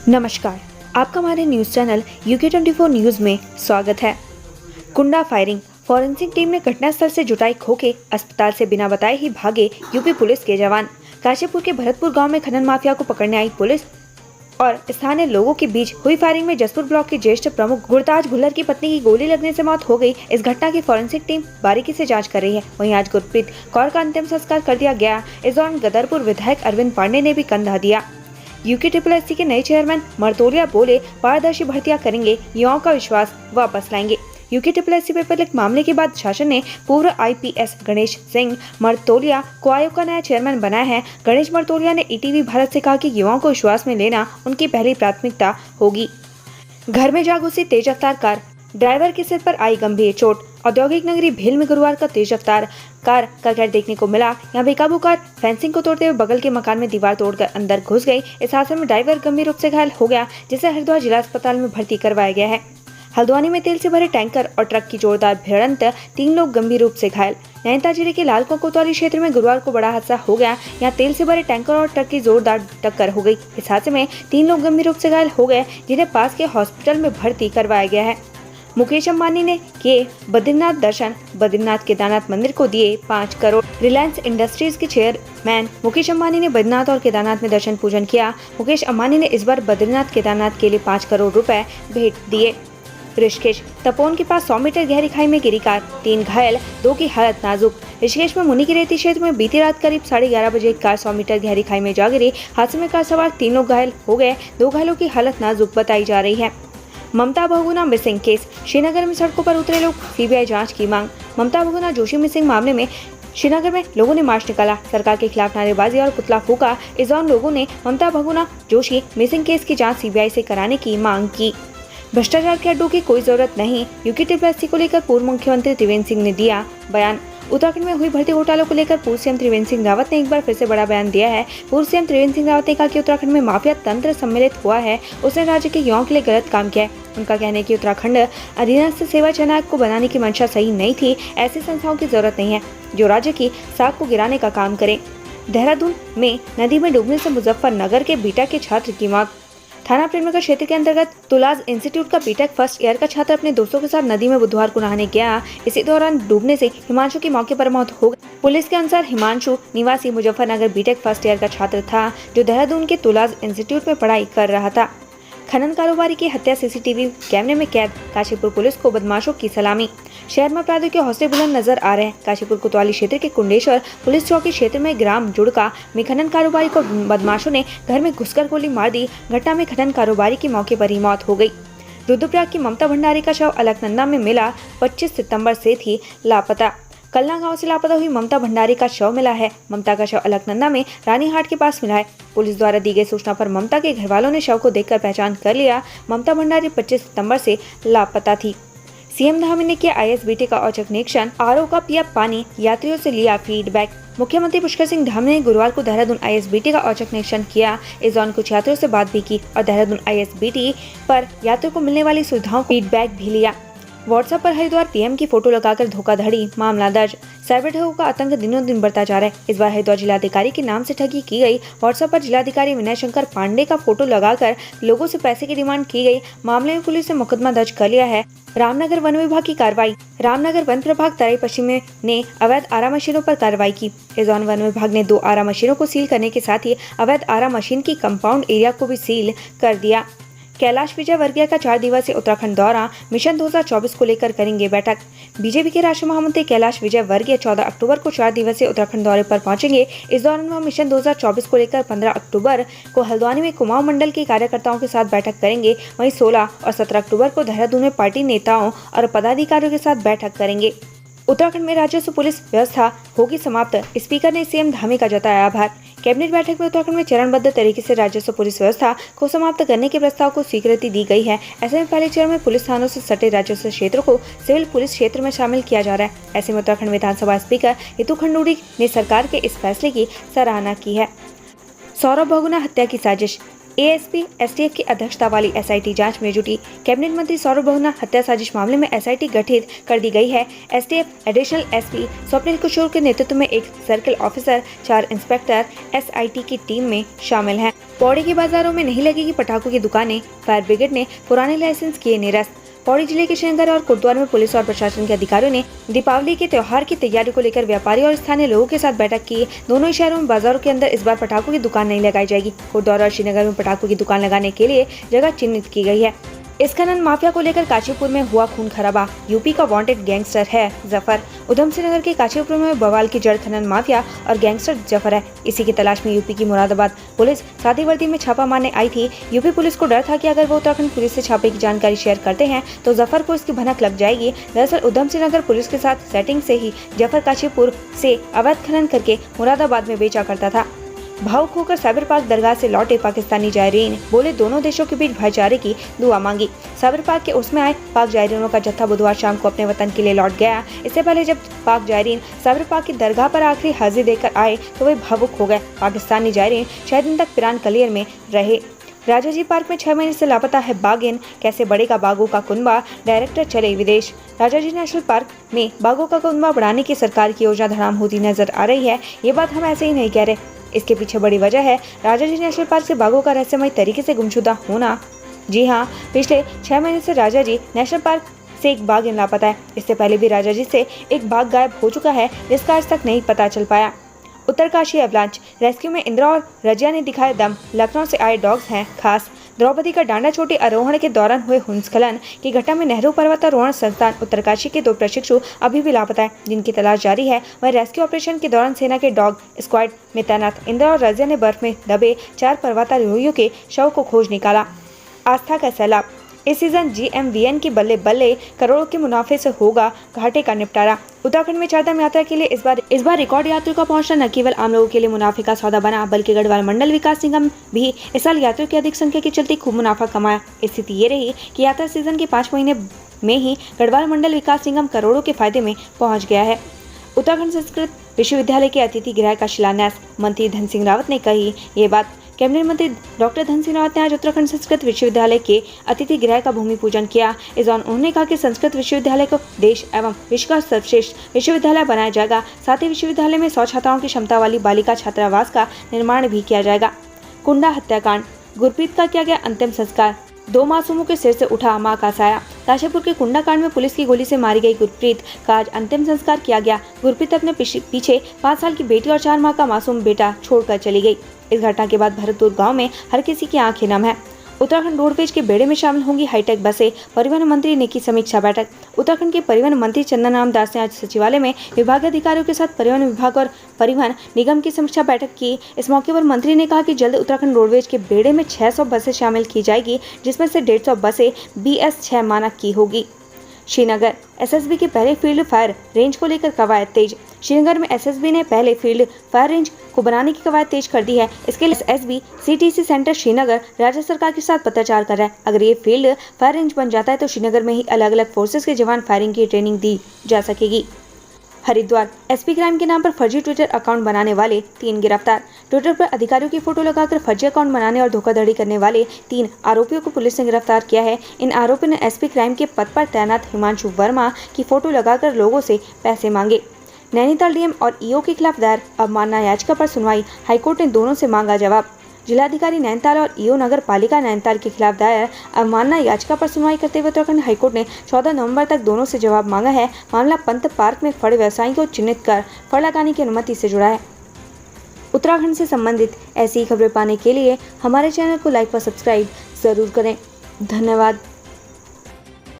नमस्कार, आपका हमारे न्यूज चैनल UK24 न्यूज में स्वागत है। कुंडा फायरिंग, फॉरेंसिक टीम ने घटनास्थल से जुटाई खोखे, अस्पताल से बिना बताए ही भागे यूपी पुलिस के जवान। काशीपुर के भरतपुर गांव में खनन माफिया को पकड़ने आई पुलिस और स्थानीय लोगों के बीच हुई फायरिंग में जसपुर ब्लॉक के ज्येष्ठ प्रमुख गुरताज भुल्लर की पत्नी की गोली लगने से मौत हो गई। इस घटना की फॉरेंसिक टीम बारीकी से जांच कर रही है। वहीं आज गुरप्रीत कौर का अंतिम संस्कार कर दिया गया। इस दौरान गदरपुर विधायक अरविंद पांडे ने भी कंधा दिया। UK-SSC के नए चेयरमैन मर्तोलिया बोले, पारदर्शी भर्तियां करेंगे, युवाओं का विश्वास वापस लाएंगे। UK-SSC पेपर लीक मामले के बाद शासन ने पूर्व IPS गणेश सिंह मर्तोलिया को आयोग का नया चेयरमैन बनाया है। गणेश मर्तोलिया ने ETV भारत से कहा कि युवाओं को विश्वास में लेना उनकी पहली प्राथमिकता होगी। घर में जा घुसी तेज रफ्तार कार, ड्राइवर के सिर पर आई गंभीर चोट। औद्योगिक नगरी भेल में गुरुवार को तेज रफ्तार कार का कहर देखने को मिला। यहाँ बेकाबू कार फेंसिंग को तोड़ते हुए बगल के मकान में दीवार तोड़कर अंदर घुस गई। इस हादसे में ड्राइवर गंभीर रूप से घायल हो गया, जिसे हरिद्वार जिला अस्पताल में भर्ती करवाया गया है। हल्द्वानी में तेल से भरे टैंकर और ट्रक की जोरदार भिड़ंत, 3 लोग गंभीर रूप से घायल। नैनीताल जिले के लालकुआं कोतवाली क्षेत्र में गुरुवार को बड़ा हादसा हो गया। यहाँ तेल से भरे टैंकर और ट्रक की जोरदार टक्कर हो गई। इस हादसे में 3 लोग गंभीर रूप से घायल हो गए, जिन्हें पास के हॉस्पिटल में भर्ती करवाया गया है। मुकेश अंबानी ने किए बद्रीनाथ दर्शन, बद्रीनाथ केदारनाथ मंदिर को दिए 5 करोड़। रिलायंस इंडस्ट्रीज के चेयरमैन मुकेश अंबानी ने बद्रीनाथ और केदारनाथ में दर्शन पूजन किया। मुकेश अंबानी ने इस बार बद्रीनाथ केदारनाथ के लिए 5 करोड़ रुपए भेंट दिए। ऋषिकेश तपोवन के पास 100 मीटर गहरी खाई में गिरी कार, 3 घायल, 2 की हालत नाजुक। ऋषिकेश में मुनि की रेती क्षेत्र में बीती रात करीब 11:30 बजे एक कार 100 मीटर गहरी खाई में जा गिरी। हादसे में कार सवार 3 लोग घायल हो गए, 2 घायलों की हालत नाजुक बताई जा रही है। ममता बहुगुणा मिसिंग केस, श्रीनगर में सड़कों पर उतरे लोग, CBI जांच की मांग। ममता बहुगुणा जोशी मिसिंग मामले में श्रीनगर में लोगों ने मार्च निकाला, सरकार के खिलाफ नारेबाजी और पुतला फूका। इस दौरान लोगों ने ममता बहुगुणा जोशी मिसिंग केस की जांच CBI से कराने की मांग की। भ्रष्टाचार के अड्डों की कोई जरूरत नहीं, UK-SSC को लेकर पूर्व मुख्यमंत्री त्रिवेंद्र सिंह ने दिया बयान। उत्तराखंड में हुई भर्ती घोटालों को लेकर पूर्व CM त्रिवेंद्र सिंह रावत ने एक बार फिर से बड़ा बयान दिया है। पूर्व CM त्रिवेंद्र सिंह रावत ने कहा कि उत्तराखंड में माफिया तंत्र सम्मिलित हुआ है, उसने राज्य के युवाओं के लिए गलत काम किया है। उनका कहना है कि उत्तराखंड अधीनस्थ सेवा जनआयोग को बनाने की मंशा सही नहीं थी। ऐसी संस्थाओं की जरूरत नहीं है जो राज्य की साख को गिराने का काम करे। देहरादून में नदी में डूबने से मुजफ्फरनगर के बीटा के छात्र की मौत। थाना प्रेमनगर क्षेत्र के अंतर्गत तुलाज इंस्टीट्यूट का बीटेक फर्स्ट ईयर का छात्र अपने दोस्तों के साथ नदी में बुधवार को नहाने गया। इसी दौरान डूबने से हिमांशु की मौके पर मौत हो गई। पुलिस के अनुसार हिमांशु निवासी मुजफ्फरनगर बीटेक फर्स्ट ईयर का छात्र था, जो देहरादून के तुलाज इंस्टीट्यूट में पढ़ाई कर रहा था। खनन कारोबारी की हत्या CCTV कैमरे में कैद, काशीपुर पुलिस को बदमाशों की सलामी। शहर में अपराधियों के हौसले बुलंद नजर आ रहे हैं। काशीपुर कोतवाली क्षेत्र के कुंडेश्वर पुलिस चौकी क्षेत्र में ग्राम जुड़का में खनन कारोबारी को बदमाशों ने घर में घुसकर गोली मार दी। घटना में खनन कारोबारी की मौके पर ही मौत हो गई। रुद्रप्रयाग की ममता भंडारी का शव अलकनंदा में मिला, 25 सितंबर से थी लापता। कलना गांव से लापता हुई ममता भंडारी का शव मिला है। ममता का शव अलकनंदा में रानीहाट के पास मिला है। पुलिस द्वारा दी गई सूचना पर ममता के घर वालों ने शव को देखकर पहचान कर लिया। ममता भंडारी 25 सितंबर से लापता थी। CM धामी ने किया ISBT का औचक निरीक्षण, RO का पिया पानी, यात्रियों से लिया फीडबैक। मुख्यमंत्री पुष्कर सिंह धामी ने गुरुवार को देहरादून ISBT का औचक निरीक्षण किया। इस दौरान कुछ यात्रियों से बात भी की और देहरादून ISBT पर यात्रियों को मिलने वाली सुविधाओं का फीडबैक भी लिया। व्हाट्सएप पर हरिद्वार PM की फोटो लगाकर धोखाधड़ी, मामला दर्ज। साइबर ठगों का आतंक दिनों दिन बढ़ता जा रहा है। इस बार हरिद्वार जिलाधिकारी के नाम से ठगी की गई। व्हाट्सएप पर जिलाधिकारी विनय शंकर पांडे का फोटो लगाकर लोगों से पैसे की डिमांड की गई। मामले में पुलिस ने मुकदमा दर्ज कर लिया है। रामनगर वन विभाग की कार्रवाई। रामनगर वन प्रभाग तराई पश्चिम ने अवैध आरा मशीनों पर कार्रवाई की। इस दौरान वन विभाग ने 2 आरा मशीनों को सील करने के साथ ही अवैध आरा मशीन की कंपाउंड एरिया को भी सील कर दिया। कैलाश विजयवर्गीय का 4 दिवसीय उत्तराखंड दौरा, मिशन 2024 को लेकर करेंगे बैठक। बीजेपी के राष्ट्रीय महामंत्री कैलाश विजयवर्गीय 14 अक्टूबर को 4 दिवसीय उत्तराखंड दौरे पर पहुंचेंगे। इस दौरान वह मिशन 2024 को लेकर 15 अक्टूबर को हल्द्वानी में कुमाऊं मंडल के कार्यकर्ताओं के साथ बैठक करेंगे। वहीं 16 और 17 अक्टूबर को देहरादून में पार्टी नेताओं और पदाधिकारियों के साथ बैठक करेंगे। उत्तराखंड में राजस्व पुलिस व्यवस्था होगी समाप्त, स्पीकर ने CM धामी का जताया आभार। कैबिनेट बैठक में उत्तराखंड में चरणबद्ध तरीके से राजस्व पुलिस व्यवस्था को समाप्त करने के प्रस्ताव को स्वीकृति दी गई है। ऐसे में पहले चरण में पुलिस थानों से सटे राजस्व क्षेत्र को सिविल पुलिस क्षेत्र में शामिल किया जा रहा है। ऐसे में उत्तराखंड विधानसभा स्पीकर हितू खंडूड़ी ने सरकार के इस फैसले की सराहना की है। सौरभ बहुगुणा हत्या की साजिश। एएसपी एसटीएफ की अध्यक्षता वाली एसआईटी जांच में जुटी। कैबिनेट मंत्री सौरभ बहुगुणा हत्या साजिश मामले में एसआईटी गठित कर दी गई है। एसटीएफ एडिशनल एसपी स्वप्निल किशोर के नेतृत्व में एक सर्किल ऑफिसर, 4 इंस्पेक्टर एसआईटी की टीम में शामिल हैं। पौड़ी के बाजारों में नहीं लगेगी पटाखों की दुकानें, फायर ब्रिगेड ने पुराने लाइसेंस किए निरस्त। पौड़ी जिले के श्रीनगर और कोटद्वार में पुलिस और प्रशासन के अधिकारियों ने दीपावली के त्योहार की तैयारी को लेकर व्यापारी और स्थानीय लोगों के साथ बैठक की। दोनों ही शहरों में बाजारों के अंदर इस बार पटाखों की दुकान नहीं लगाई जाएगी। कोटद्वार और श्रीनगर में पटाखों की दुकान लगाने के लिए जगह चिन्हित की गई है। इस खनन माफिया को लेकर काशीपुर में हुआ खून खराबा। यूपी का वांटेड गैंगस्टर है जफर। उधम सिंह नगर के काशीपुर में बवाल की जड़ खनन माफिया और गैंगस्टर जफर है। इसी की तलाश में यूपी की मुरादाबाद पुलिस सादी वर्दी में छापा मारने आई थी। यूपी पुलिस को डर था कि अगर वो उत्तराखंड पुलिस से छापे की जानकारी शेयर करते हैं तो जफर को इसकी भनक लग जाएगी। दरअसल उधम सिंह नगर पुलिस के साथ सेटिंग से ही जफर काशीपुर से अवैध खनन करके मुरादाबाद में बेचा करता था। भावुक होकर साइबर पार्क दरगाह से लौटे पाकिस्तानी जायरीन बोले, दोनों देशों के बीच भाईचारे की दुआ मांगी। साइबर पार्क के उसमें आए पाक जायरीनों का जत्था बुधवार शाम को अपने वतन के लिए लौट गया। इससे पहले जब पाक जायरीन साइबर पार्क की दरगाह पर आखिरी हाजिरी देकर आए तो वे भावुक हो गए। पाकिस्तानी जायरीन 6 दिन तक पिरान कलियर में रहे। राजाजी पार्क में 6 महीने से लापता है बाघिन, कैसे बढ़ेगा बाघों का कुनबा, डायरेक्टर चले विदेश। राजाजी नेशनल पार्क में बाघों का कुनबा बढ़ाने की सरकार की योजना धड़ाम होती नजर आ रही है। ये बात हम ऐसे ही नहीं कह रहे, इसके पीछे बड़ी वजह है राजाजी नेशनल पार्क से बाघों का रहस्यमय तरीके से गुमशुदा होना। जी हाँ, पिछले 6 महीने से राजाजी नेशनल पार्क से एक बाघ लापता है। इससे पहले भी राजाजी से एक बाघ गायब हो चुका है, जिसका आज तक नहीं पता चल पाया। उत्तरकाशी अवलांच रेस्क्यू में इंदिरा और रजिया ने दिखाया दम। लखनऊ से आए डॉग्स हैं खास। द्रौपदी का डांडा चोटी आरोहण के दौरान हुए हिमस्खलन की घटना में नेहरू पर्वतारोहण संस्थान उत्तरकाशी के 2 प्रशिक्षु अभी भी लापता है, जिनकी तलाश जारी है। वह रेस्क्यू ऑपरेशन के दौरान सेना के डॉग स्क्वाड में तैनात इंदिरा और रजिया ने बर्फ में दबे 4 पर्वतारोहियों के शव को खोज निकाला। आस्था का सैलाब। इस सीजन GMVN की बल्ले बल्ले, करोड़ों के मुनाफे से होगा घाटे का निपटारा। उत्तराखंड में चारधाम यात्रा के लिए इस बार रिकॉर्ड यात्रियों का पहुंचना न केवल आम लोगों के लिए मुनाफे का सौदा बना, बल्कि गढ़वाल मंडल विकास निगम भी इस साल यात्रियों की अधिक संख्या के चलते खूब मुनाफा कमाया। स्थिति ये रही कि यात्रा सीजन के 5 महीने में ही गढ़वाल मंडल विकास निगम करोड़ों के फायदे में पहुँच गया है। उत्तराखंड संस्कृत विश्वविद्यालय के अतिथि गृह का शिलान्यास मंत्री धन सिंह रावत ने कही ये बात। कैबिनेट मंत्री डॉक्टर धन सिंह रावत ने आज उत्तराखंड संस्कृत विश्वविद्यालय के अतिथि गृह का भूमि पूजन किया। इस दौरान उन्होंने कहा कि संस्कृत विश्वविद्यालय को देश एवं विश्व का सर्वश्रेष्ठ विश्वविद्यालय बनाया जाएगा। साथ ही विश्वविद्यालय में 100 छात्राओं की क्षमता वाली बालिका छात्रावास का निर्माण भी किया जाएगा। कुंडा हत्याकांड, गुरप्रीत का किया गया अंतिम संस्कार। 2 मासूमों के सिर से उठा मां का साया। काशीपुर के कुंडा कांड में पुलिस की गोली से मारी गई गुरप्रीत का आज अंतिम संस्कार किया गया। गुरप्रीत अपने पीछे 5 साल की बेटी और 4 माह का मासूम बेटा छोड़कर चली गई। इस घटना के बाद भरतपुर गांव में हर किसी की आंखें नम है। उत्तराखंड रोडवेज के बेड़े में शामिल होंगी हाईटेक बसें, परिवहन मंत्री ने की समीक्षा बैठक। उत्तराखंड के परिवहन मंत्री चंदन राम दास ने आज सचिवालय में विभागीय अधिकारियों के साथ परिवहन विभाग और परिवहन निगम की समीक्षा बैठक की। इस मौके पर मंत्री ने कहा कि जल्द उत्तराखंड रोडवेज के बेड़े में 600 बसें शामिल की जाएगी, जिसमें से 150 बसें BS6 मानक की होगी। श्रीनगर SSB की पहले फील्ड फायर रेंज को लेकर कवायद तेज। श्रीनगर में SSB ने पहले फील्ड फायर रेंज को बनाने की कवायद तेज कर दी है। इसके लिए SSB CTC सेंटर श्रीनगर राज्य सरकार के साथ पत्राचार कर रहा है। अगर ये फील्ड फायर रेंज बन जाता है तो श्रीनगर में ही अलग अलग फोर्सेस के जवान फायरिंग की ट्रेनिंग दी जा सकेगी। हरिद्वार SP क्राइम के नाम पर फर्जी ट्विटर अकाउंट बनाने वाले 3 गिरफ्तार। ट्विटर पर अधिकारियों की फोटो लगाकर फर्जी अकाउंट बनाने और धोखाधड़ी करने वाले 3 आरोपियों को पुलिस ने गिरफ्तार किया है। इन आरोपियों ने SP क्राइम के पद पर तैनात हिमांशु वर्मा की फोटो लगाकर लोगों से पैसे मांगे। नैनीताल DM और EO के खिलाफ दायर अवमानना याचिका पर सुनवाई, हाईकोर्ट ने दोनों से मांगा जवाब। जिलाधिकारी नैनीताल और EO नगर पालिका नैनीताल के खिलाफ दायर अवमानना याचिका पर सुनवाई करते हुए उत्तराखंड हाईकोर्ट ने 14 नवंबर तक दोनों से जवाब मांगा है। मामला पंत पार्क में फड़ व्यवसायी को चिन्हित कर फड़ लगाने की अनुमति से जुड़ा है। उत्तराखंड से संबंधित ऐसी खबरें पाने के लिए हमारे चैनल को लाइक व सब्सक्राइब जरूर करें। धन्यवाद।